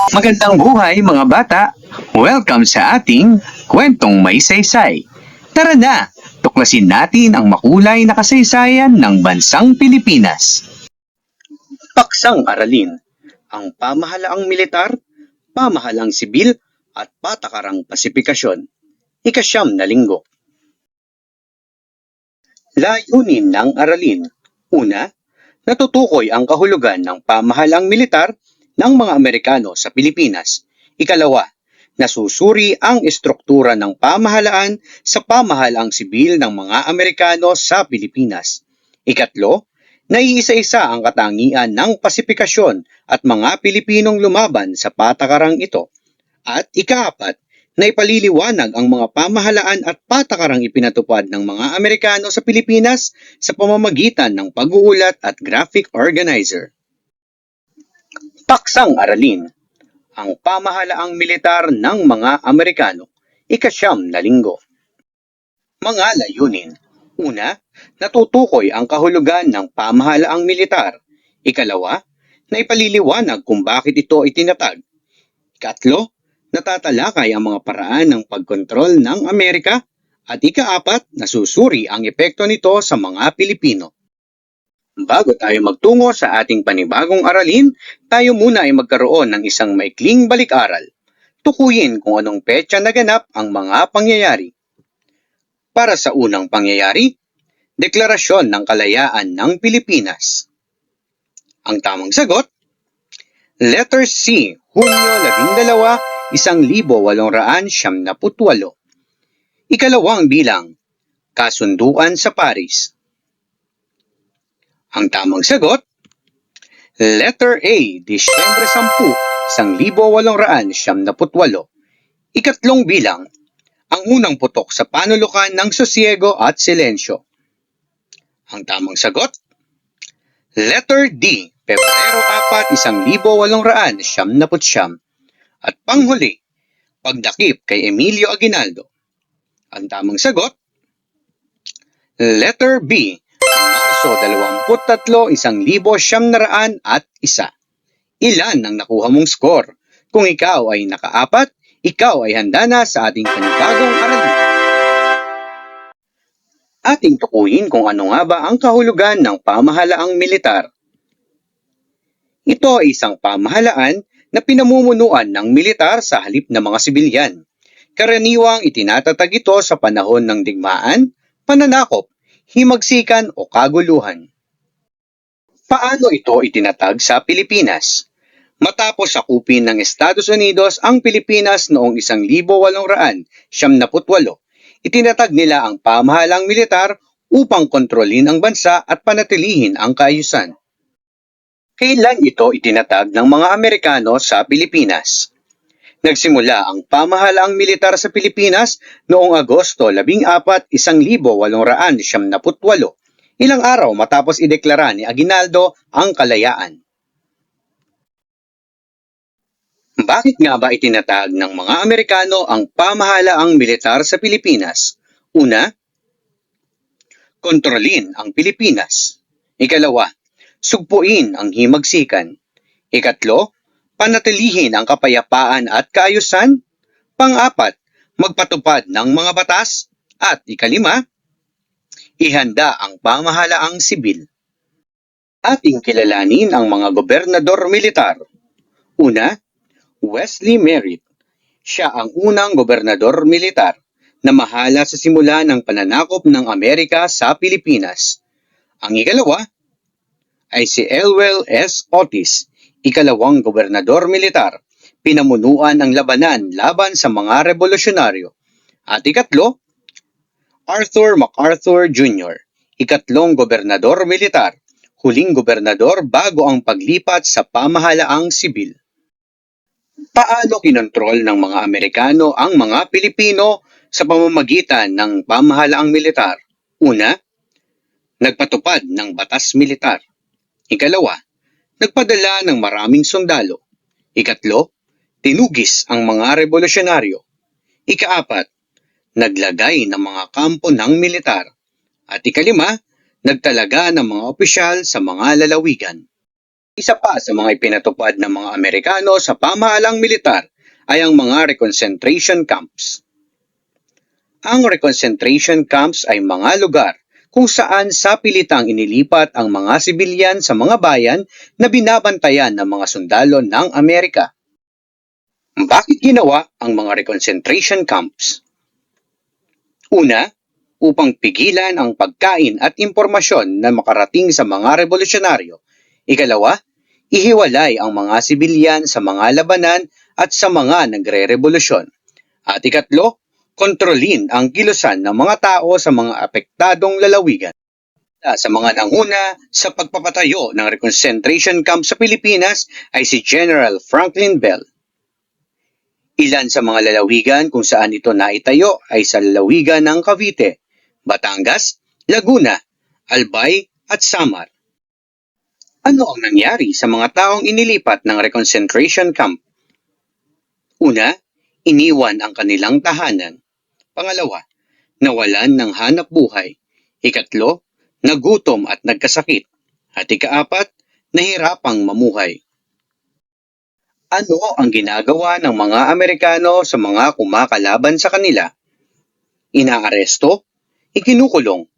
Magandang buhay mga bata! Welcome sa ating Kwentong May Saysay. Tara na, tuklasin natin ang makulay na kasaysayan ng bansang Pilipinas. Paksang aralin, ang pamahalaang militar, pamahalaang sibil at patakarang pasipikasyon. Ika-9 na linggo. Layunin ng aralin. Una, natutukoy ang kahulugan ng pamahalaang militar ng mga Amerikano sa Pilipinas. Ikalawa, nasusuri ang estruktura ng pamahalaan sa pamahalaang sibil ng mga Amerikano sa Pilipinas. Ikatlo, naiisa-isa ang katangian ng pasipikasyon at mga Pilipinong lumaban sa patakarang ito. At ikaapat, naipaliliwanag ang mga pamahalaan at patakarang ipinatupad ng mga Amerikano sa Pilipinas sa pamamagitan ng pag-uulat at graphic organizer. Paksang aralin, ang pamahalaang militar ng mga Amerikano, ika-9 na linggo. Mga layunin. Una, natutukoy ang kahulugan ng pamahalaang militar. Ikalawa, naipaliliwanag kung bakit ito itinatag. Ikatlo, natatalakay ang mga paraan ng pagkontrol ng Amerika. At ikaapat, nasusuri ang epekto nito sa mga Pilipino. Bago tayo magtungo sa ating panibagong aralin, tayo muna ay magkaroon ng isang maikling balik-aral. Tukuyin kung anong petsa naganap ang mga pangyayari. Para sa unang pangyayari, Deklarasyon ng Kalayaan ng Pilipinas. Ang tamang sagot, Letter C, Hunyo 12, 1898. Ikalawang bilang, Kasunduan sa Paris. Ang tamang sagot, Letter A, Disyembre 10, 1898. Ikatlong bilang, ang unang putok sa panulukan ng sosiego at silensyo. Ang tamang sagot, Letter D, Pebrero 4, 1899. At panghuli, pagdakip kay Emilio Aguinaldo. Ang tamang sagot, Letter B, Marso 23, 1901. Ilan ang nakuha mong score? Kung ikaw ay nakaapat, ikaw ay handa na sa ating panibagong aralin. Ating tukuyin kung ano nga ba ang kahulugan ng pamahalaang militar. Ito ay isang pamahalaan na pinamumunuan ng militar sa halip ng mga sibilyan. Karaniwang itinatatag ito sa panahon ng digmaan, pananakop, himagsikan o kaguluhan. Paano ito itinatag sa Pilipinas? Matapos sakupin ng Estados Unidos ang Pilipinas noong 1898, itinatag nila ang pamahalang militar upang kontrolin ang bansa at panatilihin ang kaayusan. Kailan ito itinatag ng mga Amerikano sa Pilipinas? Nagsimula ang pamahalaang militar sa Pilipinas noong Agosto 14, 1898, ilang araw matapos ideklara ni Aguinaldo ang kalayaan. Bakit nga ba itinatag ng mga Amerikano ang pamahalaang militar sa Pilipinas? Una, kontrolin ang Pilipinas. Ikalawa, sugpuin ang himagsikan. Ikatlo, panatilihin ang kapayapaan at kaayusan. Pang-apat, magpatupad ng mga batas. At ikalima, ihanda ang pamahalaang sibil. Ating kilalanin ang mga gobernador militar. Una, Wesley Merritt. Siya ang unang gobernador militar na mahala sa simula ng pananakop ng Amerika sa Pilipinas. Ang ikalawa ay si Elwell S. Otis, ikalawang gobernador militar, pinamunuan ang labanan laban sa mga revolusyonaryo. At ikatlo, Arthur MacArthur Jr., ikatlong gobernador militar, huling gobernador bago ang paglipat sa pamahalaang sibil. Paano kinontrol ng mga Amerikano ang mga Pilipino sa pamamagitan ng pamahalaang militar? Una, nagpatupad ng batas militar. Ikalawa, nagpadala ng maraming sundalo. Ikatlo, tinugis ang mga revolusyonaryo. Ikaapat, naglagay ng mga kampo ng militar. At ikalima, nagtalaga ng mga opisyal sa mga lalawigan. Isa pa sa mga ipinatupad ng mga Amerikano sa pamahalang militar ay ang mga reconcentration camps. Ang reconcentration camps ay mga lugar kung saan sa pilitang inilipat ang mga sibilyan sa mga bayan na binabantayan ng mga sundalo ng Amerika. Bakit ginawa ang mga reconcentration camps? Una, upang pigilan ang pagkain at impormasyon na makarating sa mga revolusyonaryo. Ikalawa, ihiwalay ang mga sibilyan sa mga labanan at sa mga nagre-revolusyon. At ikatlo, kontrolin ang kilusan ng mga tao sa mga apektadong lalawigan. Sa mga nanguna sa pagpapatayo ng reconcentration camp sa Pilipinas ay si General Franklin Bell. Ilan sa mga lalawigan kung saan ito naitayo ay sa lalawigan ng Cavite, Batangas, Laguna, Albay at Samar. Ano ang nangyari sa mga taong inilipat ng reconcentration camp? Una, iniwan ang kanilang tahanan. Pangalawa, nawalan ng hanap buhay. Ikatlo, nagutom at nagkasakit. At ikaapat, nahirapang mamuhay. Ano ang ginagawa ng mga Amerikano sa mga kumakalaban sa kanila? Inaaresto, ikinukulong,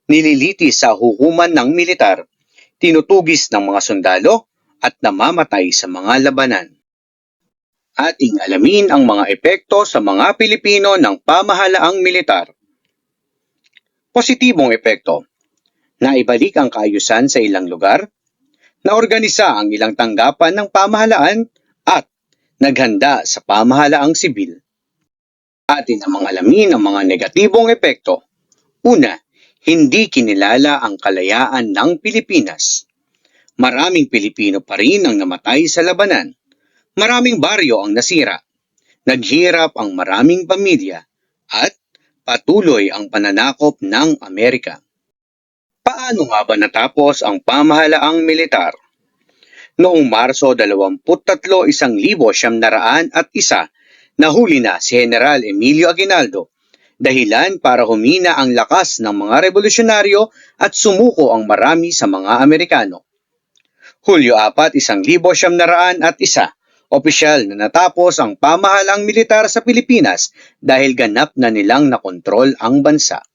nililitis sa hukuman ng militar, tinutugis ng mga sundalo, at namamatay sa mga labanan. Ating alamin ang mga epekto sa mga Pilipino ng pamahalaang militar. Positibong epekto. Naibalik ang kaayusan sa ilang lugar, naorganisa ang ilang tanggapan ng pamahalaan, at naghanda sa pamahalaang sibil. Atin namang alamin ang mga negatibong epekto. Una, hindi kinilala ang kalayaan ng Pilipinas. Maraming Pilipino pa rin ang namatay sa labanan. Maraming baryo ang nasira. Naghirap ang maraming pamilya. At patuloy ang pananakop ng Amerika. Paano nga ba natapos ang pamahalaang militar? Noong Marso 23, 1901, nahuli na si General Emilio Aguinaldo, dahilan para humina ang lakas ng mga revolusyonaryo at sumuko ang marami sa mga Amerikano. Hulyo 4, 1901, opisyal na natapos ang pamahalaang militar sa Pilipinas dahil ganap na nilang nakontrol ang bansa.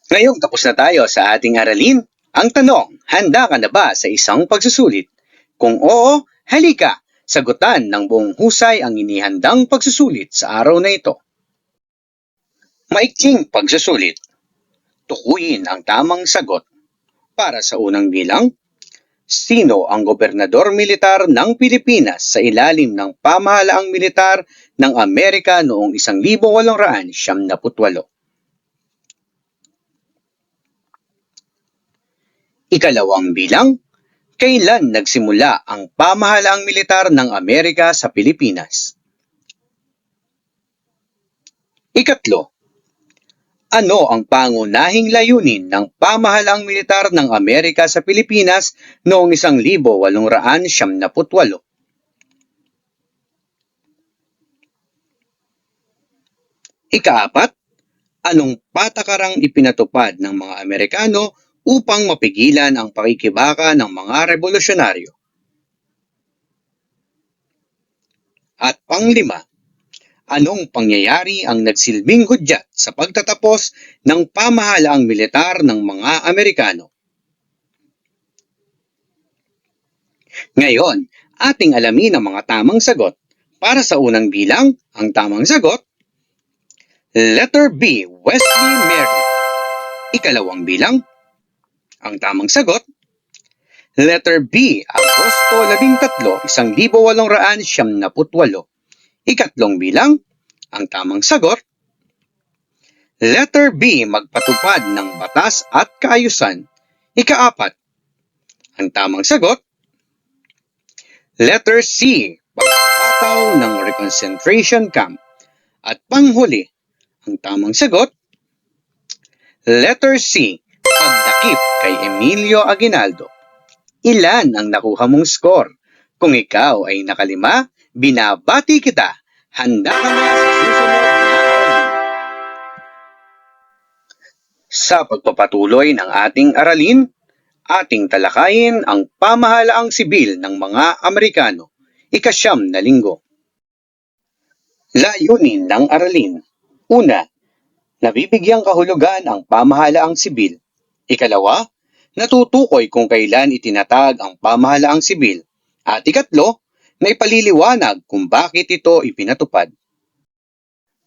Ngayong tapos na tayo sa ating aralin. Ang tanong, handa ka na ba sa isang pagsusulit? Kung oo, halika, sagutan ng buong husay ang inihandang pagsusulit sa araw na ito. Maikling pagsusulit. Tukuyin ang tamang sagot. Para sa unang bilang, sino ang gobernador militar ng Pilipinas sa ilalim ng pamahalaang militar ng Amerika noong 1898? Ikalawang bilang, kailan nagsimula ang pamahalaang militar ng Amerika sa Pilipinas? Ikatlo, ano ang pangunahing layunin ng pamahalaang militar ng Amerika sa Pilipinas noong 1898? Ikaapat, anong patakarang ipinatupad ng mga Amerikano upang mapigilan ang pakikibaka ng mga revolusyonaryo? At panglima, anong pangyayari ang nagsilbing hudyat sa pagtatapos ng pamahalaang militar ng mga Amerikano? Ngayon, ating alamin ang mga tamang sagot. Para sa unang bilang, ang tamang sagot, letter B, Wesley Merritt. Ikalawang bilang, ang tamang sagot, letter B, Agosto 13, 1898. Ikatlong bilang, ang tamang sagot, letter B, magpatupad ng batas at kaayusan. Ikaapat, ang tamang sagot, letter C, pagpapataw ng reconcentration camp. At panghuli, ang tamang sagot, letter C, pagdakip kay Emilio Aguinaldo. Ilan ang nakuha mong score? Kung ikaw ay nakalima, binabati kita. Handa ka na sa susunod na aralin. Sa pagpapatuloy ng ating aralin, Ating talakayin ang pamahalaang sibil ng mga Amerikano, ika-9 na linggo. Layunin ng aralin. Una, nabibigyang kahulugan ang pamahalaang sibil. Ikalawa, natutukoy kung kailan itinatag ang pamahalaang sibil. At ikatlo, naipaliliwanag kung bakit ito ipinatupad.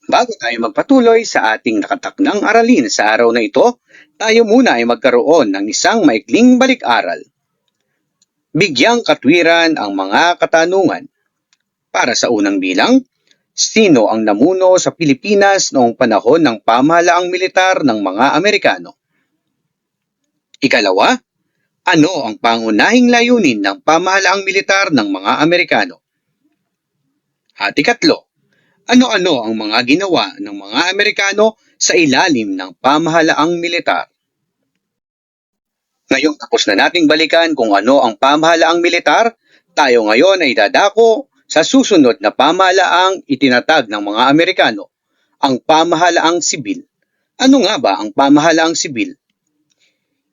Bago tayo magpatuloy sa ating nakatakdang aralin sa araw na ito, tayo muna ay magkaroon ng isang maikling balik-aral. Bigyang katwiran ang mga katanungan. Para sa unang bilang, sino ang namuno sa Pilipinas noong panahon ng pamahalaang militar ng mga Amerikano? Ikalawa, ano ang pangunahing layunin ng pamahalaang militar ng mga Amerikano? At ikatlo, ano-ano ang mga ginawa ng mga Amerikano sa ilalim ng pamahalaang militar? Ngayong tapos na nating balikan kung ano ang pamahalaang militar, tayo ngayon ay dadako sa susunod na pamahalaang itinatag ng mga Amerikano, ang pamahalaang sibil. Ano nga ba ang pamahalaang sibil?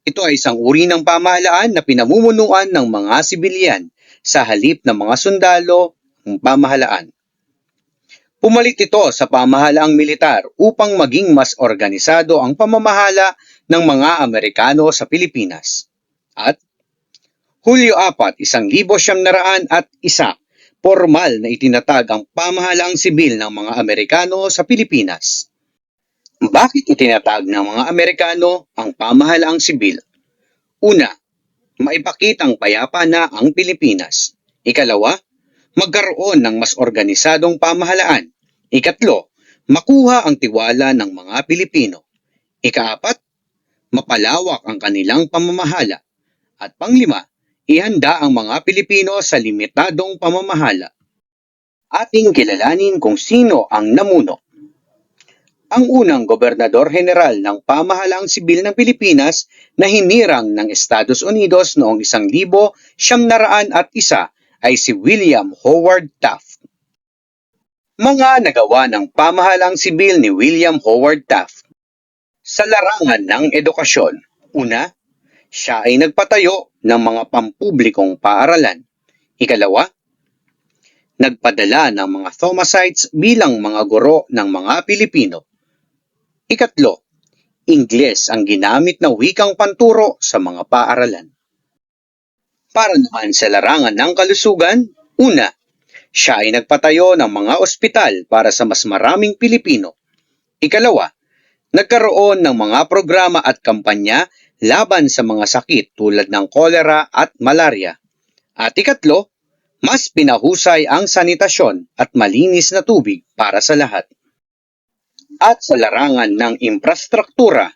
Ito ay isang uri ng pamahalaan na pinamumunuan ng mga sibilyan sa halip ng mga sundalo ng pamahalaan. Pumalit ito sa pamahalaang militar upang maging mas organisado ang pamamahala ng mga Amerikano sa Pilipinas. At Hulyo 4, 1901, formal na itinatag ang pamahalaang sibil ng mga Amerikano sa Pilipinas. Bakit itinatag ng mga Amerikano ang pamahalaang sibil? Una, maipakitang payapa na ang Pilipinas. Ikalawa, magkaroon ng mas organisadong pamahalaan. Ikatlo, makuha ang tiwala ng mga Pilipino. Ikaapat, mapalawak ang kanilang pamamahala. At panglima, ihanda ang mga Pilipino sa limitadong pamamahala. Ating kilalanin kung sino ang namuno. Ang unang gobernador-general ng pamahalaang sibil ng Pilipinas na hinirang ng Estados Unidos noong 1901 ay si William Howard Taft. Mga nagawa ng pamahalaang sibil ni William Howard Taft. Sa larangan ng edukasyon, una, siya ay nagpatayo ng mga pampublikong paaralan. Ikalawa, nagpadala ng mga Thomasites bilang mga guro ng mga Pilipino. Ikatlo, Ingles ang ginamit na wikang panturo sa mga paaralan. Para naman sa larangan ng kalusugan, una, siya ay nagpatayo ng mga ospital para sa mas maraming Pilipino. Ikalawa, nagkaroon ng mga programa at kampanya laban sa mga sakit tulad ng kolera at malaria. At ikatlo, mas pinahusay ang sanitasyon at malinis na tubig para sa lahat. At sa larangan ng infrastruktura,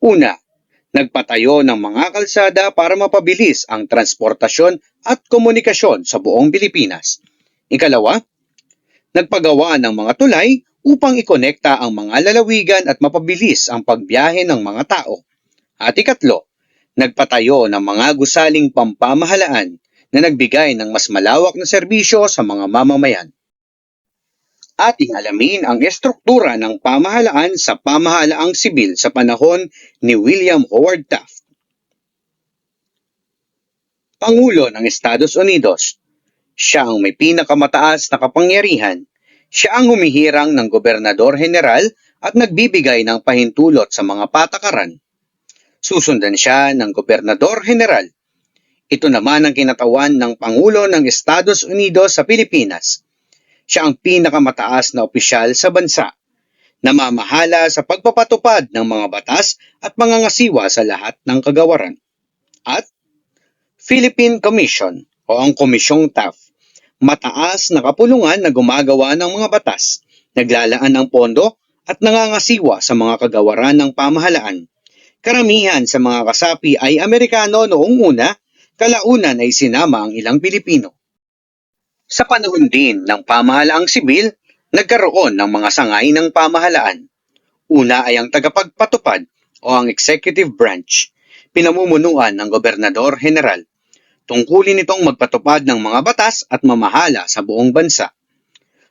una, nagpatayo ng mga kalsada para mapabilis ang transportasyon at komunikasyon sa buong Pilipinas. Ikalawa, nagpagawa ng mga tulay upang ikonekta ang mga lalawigan at mapabilis ang pagbiyahe ng mga tao. At ikatlo, nagpatayo ng mga gusaling pampamahalaan na nagbigay ng mas malawak na serbisyo sa mga mamamayan. Ating alamin ang estruktura ng pamahalaan sa pamahalaang sibil sa panahon ni William Howard Taft. Pangulo ng Estados Unidos. Siya ang may pinakamataas na kapangyarihan. Siya ang humihirang ng gobernador-general at nagbibigay ng pahintulot sa mga patakaran. Susundan siya ng gobernador-general. Ito naman ang kinatawan ng Pangulo ng Estados Unidos sa Pilipinas. Siya ang pinakamataas na opisyal sa bansa, namamahala sa pagpapatupad ng mga batas at pangangasiwa sa lahat ng kagawaran. At Philippine Commission o ang Komisyong Taft, mataas na kapulungan na gumagawa ng mga batas, naglalaan ng pondo at nangangasiwa sa mga kagawaran ng pamahalaan. Karamihan sa mga kasapi ay Amerikano noong una, kalaunan ay sinama ang ilang Pilipino. Sa panahon din ng pamahalaang sibil, nagkaroon ng mga sangay ng pamahalaan. Una ay ang tagapagpatupad o ang executive branch, pinamumunuan ng gobernador-general. Tungkulin itong magpatupad ng mga batas at mamahala sa buong bansa.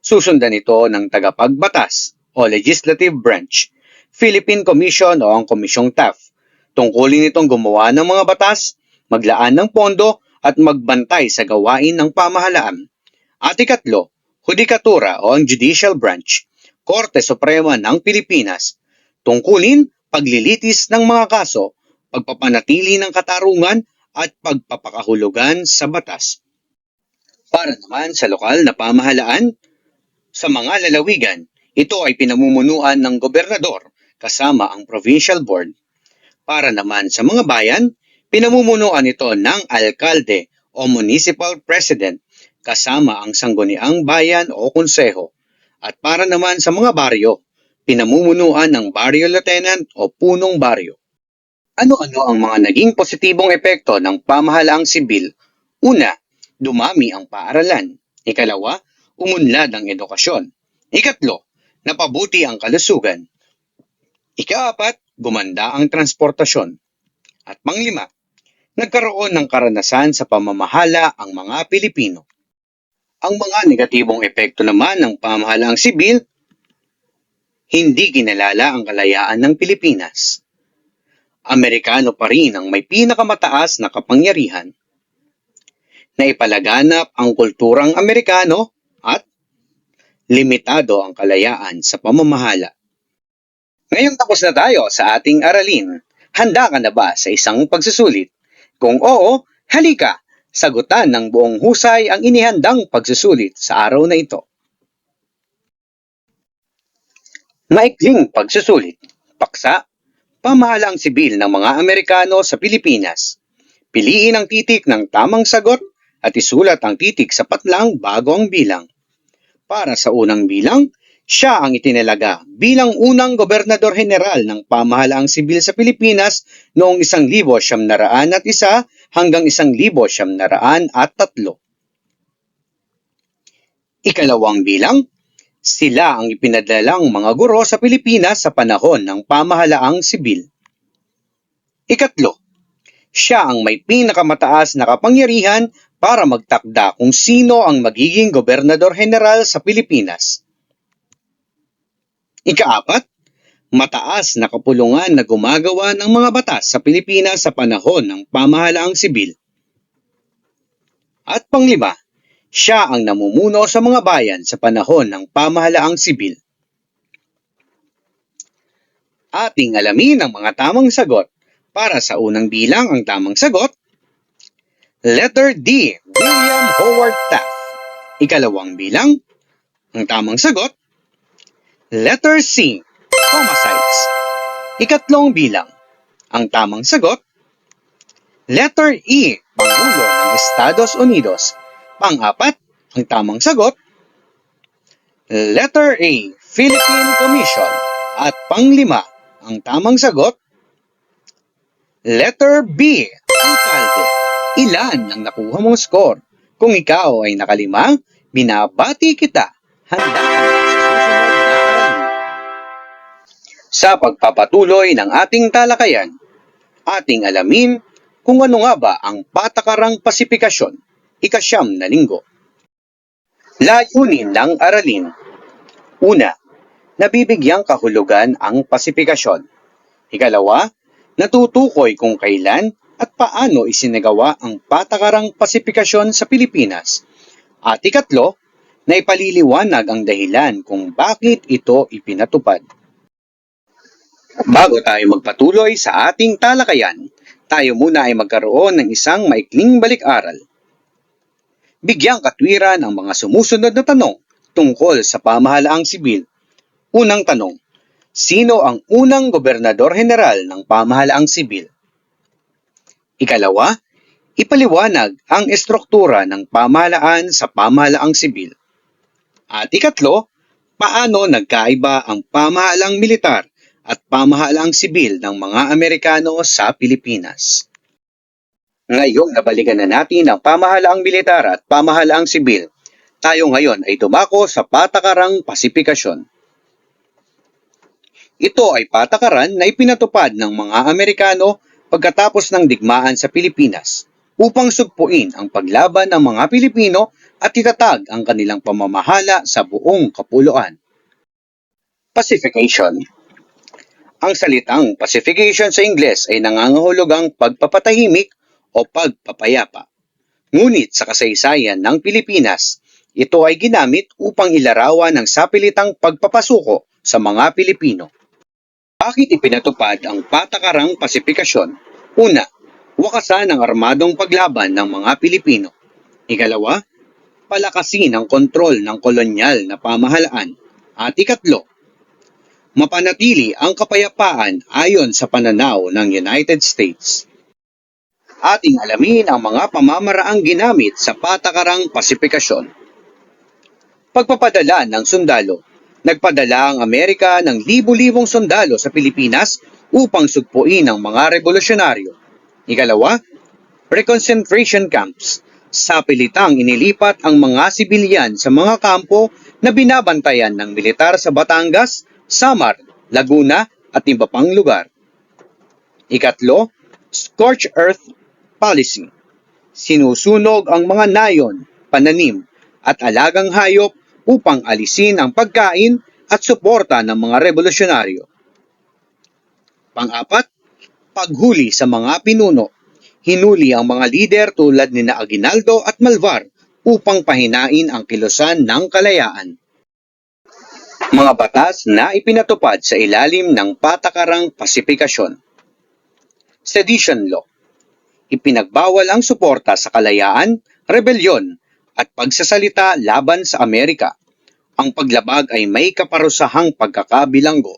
Susundan ito ng tagapagbatas o legislative branch, Philippine Commission o ang Komisyong Taft. Tungkulin nitong gumawa ng mga batas, maglaan ng pondo at magbantay sa gawain ng pamahalaan. At ikatlo, Hudikatura o ang Judicial Branch, Korte Suprema ng Pilipinas. Tungkulin, paglilitis ng mga kaso, pagpapanatili ng katarungan at pagpapakahulugan sa batas. Para naman sa lokal na pamahalaan, sa mga lalawigan, ito ay pinamumunuan ng gobernador kasama ang provincial board. Para naman sa mga bayan, pinamumunuan ito ng alkalde o municipal president kasama ang sangguniang bayan o konseho. At para naman sa mga baryo, pinamumunuan ng barrio lieutenant o punong baryo. Ano-ano ang mga naging positibong epekto ng pamahalaang sibil? Una, dumami ang paaralan. Ikalawa, umunlad ang edukasyon. Ikatlo, napabuti ang kalusugan. Ikaapat, gumanda ang transportasyon. At panglima, nagkaroon ng karanasan sa pamamahala ang mga Pilipino. Ang mga negatibong epekto naman ng pamahalaang sibil, hindi ginalala ang kalayaan ng Pilipinas. Amerikano pa rin ang may pinakamataas na kapangyarihan. Naipalaganap ang kulturang Amerikano at limitado ang kalayaan sa pamamahala. Ngayong tapos na tayo sa ating aralin, handa ka na ba sa isang pagsusulit? Kung oo, halika! Sagutan ng buong husay ang inihandang pagsusulit sa araw na ito. Maikling pagsusulit. Paksa, pamahalaang sibil ng mga Amerikano sa Pilipinas. Piliin ang titik ng tamang sagot at isulat ang titik sapat lang bago ang bilang. Para sa unang bilang, siya ang itinalaga bilang unang gobernador general ng pamahalaang sibil sa Pilipinas noong 1901 hanggang 1903. Ikalawang bilang, sila ang ipinadalang mga guro sa Pilipinas sa panahon ng pamahalaang sibil. Ikatlo, siya ang may pinakamataas na kapangyarihan para magtakda kung sino ang magiging gobernador general sa Pilipinas. Ikaapat, mataas na kapulungan na gumagawa ng mga batas sa Pilipinas sa panahon ng pamahalaang sibil. At panglima, siya ang namumuno sa mga bayan sa panahon ng pamahalaang sibil. Ating alamin ang mga tamang sagot. Para sa unang bilang, ang tamang sagot, letter D, William Howard Taft. Ikalawang bilang, ang tamang sagot, letter C, Thomas Sykes. Ikatlong bilang, ang tamang sagot, letter E, Pangulo ng Estados Unidos. Pang-apat, ang tamang sagot, letter A, Philippine Commission. At panglima, ang tamang sagot, letter B, alkalde. Ilan ang nakuha mong score? Kung ikaw ay nakalima, binabati kita. Handa ka na sa susunod na aralin. Sa pagpapatuloy ng ating talakayan, ating alamin kung ano nga ba ang Patakarang Pasipikasyon, ika-9 na linggo. Layunin ng aralin. Una, nabibigyang kahulugan ang pasipikasyon. Ikalawa, natutukoy kung kailan at paano isinagawa ang Patakarang Pasipikasyon sa Pilipinas. At ikatlo, na ipaliliwanag ang dahilan kung bakit ito ipinatupad. Bago tayo magpatuloy sa ating talakayan, tayo muna ay magkaroon ng isang maikling balik-aral. Bigyang katwiran ang mga sumusunod na tanong tungkol sa pamahalaang sibil. Unang tanong, sino ang unang gobernador general ng pamahalaang sibil? Ikalawa, ipaliwanag ang estruktura ng pamahalaan sa pamahalaang sibil. At ikatlo, paano nagkaiba ang pamahalaang militar at pamahalaang sibil ng mga Amerikano sa Pilipinas. Ngayong nabalikan na natin ang pamahalaang militar at pamahalaang sibil, tayo ngayon ay dumako sa Patakarang Pasipikasyon. Ito ay patakaran na ipinatupad ng mga Amerikano pagkatapos ng digmaan sa Pilipinas upang sugpuin ang paglaban ng mga Pilipino at itatag ang kanilang pamamahala sa buong kapuluan. Pacification. Ang salitang pacification sa Ingles ay nangangahulugang pagpapatahimik o pagpapayapa. Ngunit sa kasaysayan ng Pilipinas, ito ay ginamit upang ilarawan ang sapilitang pagpapasuko sa mga Pilipino. Bakit ipinatupad ang patakarang pasifikasyon? Una, wakasan ang armadong paglaban ng mga Pilipino. Ikalawa, palakasin ang kontrol ng kolonyal na pamahalaan. At ikatlo, mapanatili ang kapayapaan ayon sa pananaw ng United States. Ating alamin ang mga pamamaraang ginamit sa patakarang pasifikasyon. Pagpapadala ng sundalo. Nagpadala ang Amerika ng libu-libong sundalo sa Pilipinas upang sugpuin ang mga revolusyonaryo. Ikalawa, reconcentration camps. Sa pilitang inilipat ang mga sibilyan sa mga kampo na binabantayan ng militar sa Batangas, Samar, Laguna at iba pang lugar. Ikatlo, scorched earth policy. Sinusunog ang mga nayon, pananim at alagang hayop upang alisin ang pagkain at suporta ng mga revolusyonaryo. Pang-apat, paghuli sa mga pinuno. Hinuli ang mga lider tulad ni Aguinaldo at Malvar upang pahinain ang kilusan ng kalayaan. Mga batas na ipinatupad sa ilalim ng patakarang pasifikasyon. Sedition Law. Ipinagbawal ang suporta sa kalayaan, rebelyon, at pagsasalita laban sa Amerika. Ang paglabag ay may kaparusahang pagkakabilanggo.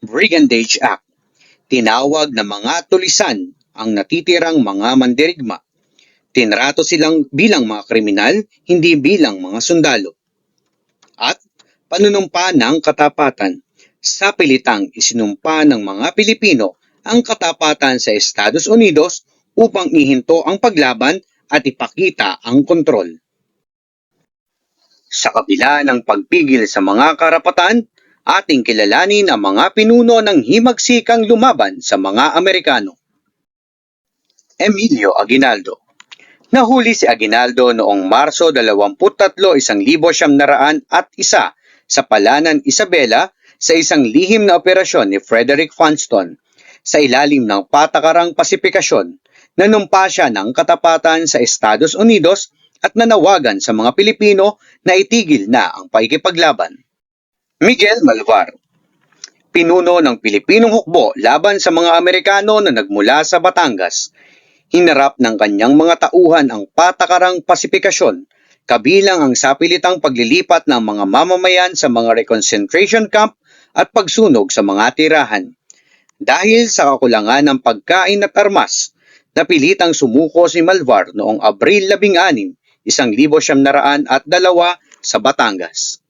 Brigandage Act. Tinawag na mga tulisan ang natitirang mga mandirigma. Tinrato silang bilang mga kriminal, hindi bilang mga sundalo. At panunumpa ng katapatan. Sa pilitang isinumpa ng mga Pilipino ang katapatan sa Estados Unidos upang ihinto ang paglaban at ipakita ang kontrol. Sa kabila ng pagpigil sa mga karapatan, ating kilalanin ang mga pinuno ng himagsikang lumaban sa mga Amerikano. Emilio Aguinaldo. Nahuli si Aguinaldo noong Marso 23, 1901 sa Palanan, Isabela sa isang lihim na operasyon ni Frederick Funston. Sa ilalim ng patakarang pasifikasyon, nanumpa siya ng katapatan sa Estados Unidos at nanawagan sa mga Pilipino na itigil na ang paikipaglaban. Miguel Malvar. Pinuno ng Pilipinong hukbo laban sa mga Amerikano na nagmula sa Batangas. Hinarap ng kanyang mga tauhan ang patakarang pasifikasyon, kabilang ang sapilitang paglilipat ng mga mamamayan sa mga reconcentration camp at pagsunog sa mga tirahan. Dahil sa kakulangan ng pagkain at armas, napilitang sumuko si Malvar noong Abril 16, 1902 sa Batangas.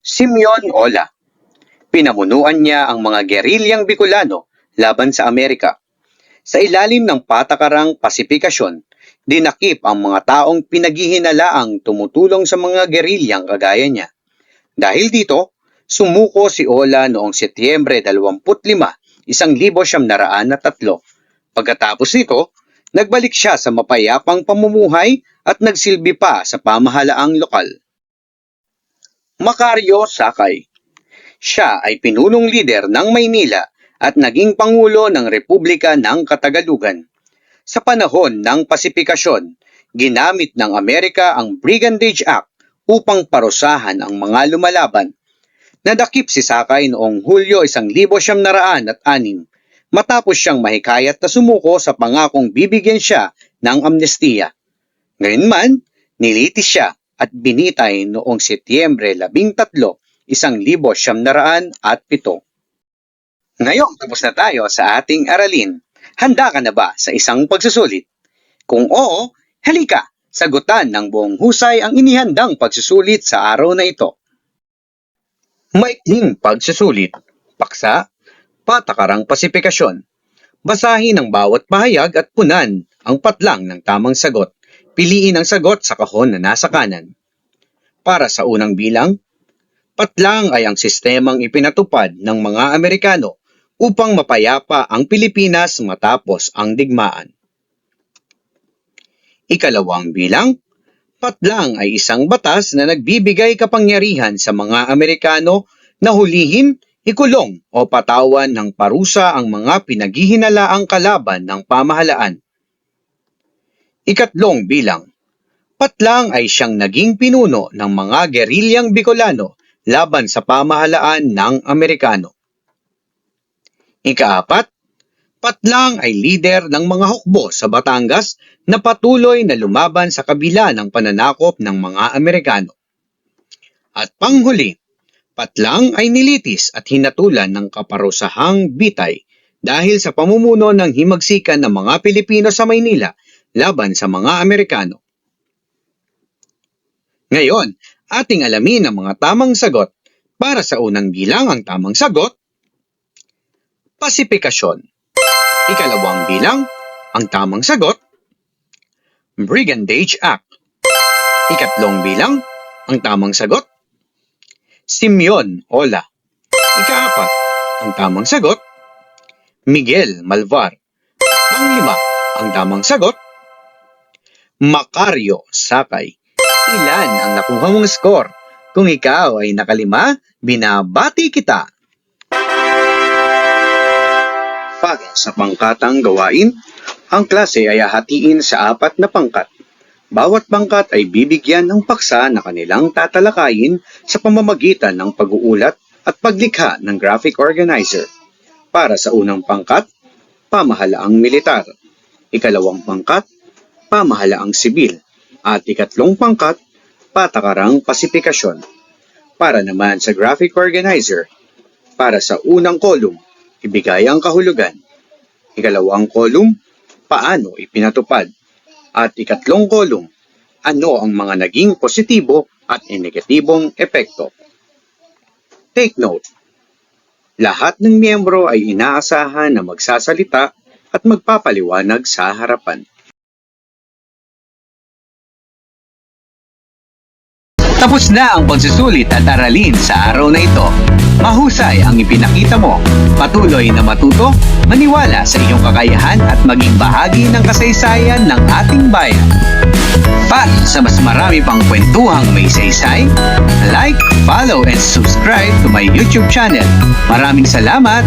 Simeon Ola. Pinamunuan niya ang mga gerilyang Bicolano laban sa Amerika. Sa ilalim ng patakarang pasifikasyon, dinakip ang mga taong pinaghihinalaang tumutulong sa mga gerilyang kagaya niya. Dahil dito, sumuko si Ola noong Setyembre 25, 1903. Pagkatapos nito, nagbalik siya sa mapayapang pamumuhay at nagsilbi pa sa pamahalaang lokal. Macario Sakay. Siya ay pinunong lider ng Maynila at naging pangulo ng Republika ng Katagalugan. Sa panahon ng pasifikasyon, ginamit ng Amerika ang Brigandage Act upang parusahan ang mga lumalaban. Nadakip si Sakay noong Hulyo 1906 matapos siyang mahikayat na sumuko sa pangakong bibigyan siya ng amnestiya. Gayunman, nilitis siya at binitay noong Setyembre 13, 1907. Ngayon, tapos na tayo sa ating aralin. Handa ka na ba sa isang pagsusulit? Kung oo, halika, sagutan ng buong husay ang inihandang pagsusulit sa araw na ito. Maikling pagsusulit. Paksa, patakarang pasifikasyon. Basahin ang bawat pahayag at punan ang patlang ng tamang sagot. Piliin ang sagot sa kahon na nasa kanan. Para sa unang bilang, patlang ay ang sistemang ipinatupad ng mga Amerikano upang mapayapa ang Pilipinas matapos ang digmaan. Ikalawang bilang, patlang ay isang batas na nagbibigay kapangyarihan sa mga Amerikano na hulihin, Ikulong o patawan ng parusa ang mga pinaghihinalaang kalaban ng pamahalaan. Ikatlong bilang, Patlang ay siyang naging pinuno ng mga gerilyang Bicolano laban sa pamahalaan ng Amerikano. Ikaapat, Patlang ay lider ng mga hukbo sa Batangas na patuloy na lumaban sa kabila ng pananakop ng mga Amerikano. At panghuli, Patlang ay nilitis at hinatulan ng kaparusahang Bitay dahil sa pamumuno ng himagsikan ng mga Pilipino sa Maynila laban sa mga Amerikano. Ngayon, ating alamin ang mga tamang sagot. Para sa unang bilang, ang tamang sagot, Pasifikasyon. Ikalawang bilang, ang tamang sagot, Brigandage Act. Ikatlong bilang, ang tamang sagot, Simeon Ola. Ikaapat, ang tamang sagot, Miguel Malvar. Panglima, ang tamang sagot, Macario Sakay. Ilan ang nakuha mong score? Kung ikaw ay nakalima, binabati kita! Para sa pangkatang gawain, ang klase ay hahatiin sa 4 na pangkat. Bawat pangkat ay bibigyan ng paksa na kanilang tatalakayin sa pamamagitan ng pag-uulat at paglikha ng graphic organizer. Para sa unang pangkat, pamahalaang militar. Ikalawang pangkat, pamahalaang sibil. At ikatlong pangkat, patakarang pasifikasyon. Para naman sa graphic organizer, para sa unang kolum, ibigay ang kahulugan. Ikalawang kolum, paano ipinatupad. At ikatlong kolum, ano ang mga naging positibo at negatibong epekto. Take note, lahat ng miyembro ay inaasahan na magsasalita at magpapaliwanag sa harapan. Tapos na ang pagsusulit at aralin sa araw na ito. Mahusay ang ipinakita mo. Patuloy na matuto, maniwala sa iyong kakayahan at maging bahagi ng kasaysayan ng ating bayan. Para sa mas marami pang kwentuhang may saysay, like, follow, and subscribe to my YouTube channel. Maraming salamat!